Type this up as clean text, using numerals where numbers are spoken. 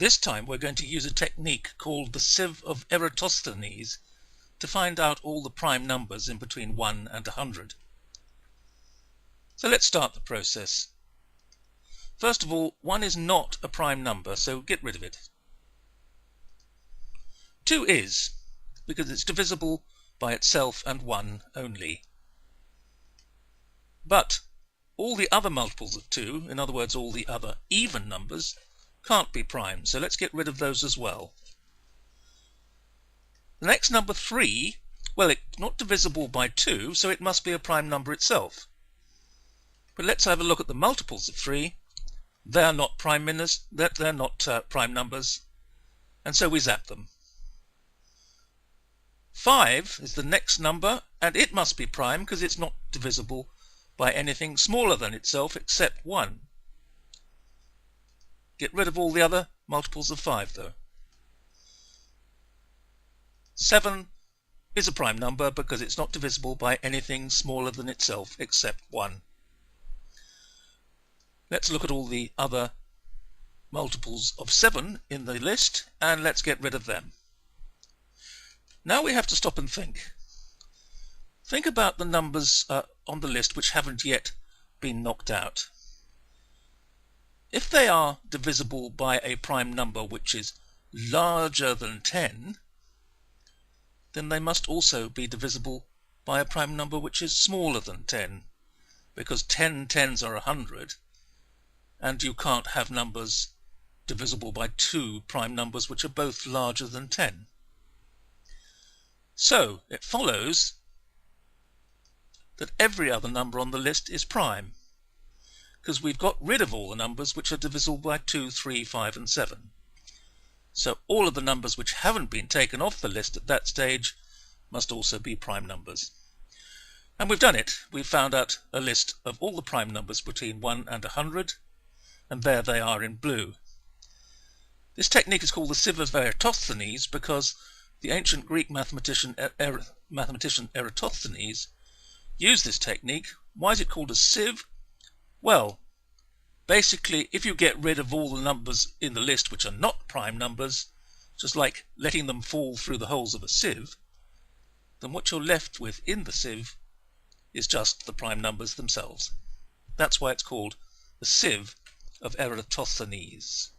This time we're going to use a technique called the Sieve of Eratosthenes to find out all the prime numbers in between 1 and 100. So let's start the process. First of all, 1 is not a prime number, so get rid of it. 2 is, because it's divisible by itself and 1 only. But all the other multiples of 2, in other words all the other even numbers, can't be prime, so let's get rid of those as well. The next number 3, well, it's not divisible by 2, so it must be a prime number itself. But let's have a look at the multiples of 3. They're not prime numbers, and so we zap them. 5 is the next number, and it must be prime because it's not divisible by anything smaller than itself except 1. Get rid of all the other multiples of 5 though. 7 is a prime number because it's not divisible by anything smaller than itself except 1. Let's look at all the other multiples of 7 in the list and let's get rid of them. Now we have to stop and think. Think about the numbers on the list which haven't yet been knocked out. If they are divisible by a prime number which is larger than 10, then they must also be divisible by a prime number which is smaller than 10, because 10 tens are 100, and you can't have numbers divisible by 2 prime numbers which are both larger than 10. So it follows that every other number on the list is prime, because we've got rid of all the numbers which are divisible by 2, 3, 5 and 7. So all of the numbers which haven't been taken off the list at that stage must also be prime numbers. And we've done it. We've found out a list of all the prime numbers between 1 and 100, and there they are in blue. This technique is called the Sieve of Eratosthenes because the ancient Greek mathematician Eratosthenes used this technique. Why is it called a sieve? Well, basically, if you get rid of all the numbers in the list which are not prime numbers, just like letting them fall through the holes of a sieve, then what you're left with in the sieve is just the prime numbers themselves. That's why it's called the Sieve of Eratosthenes.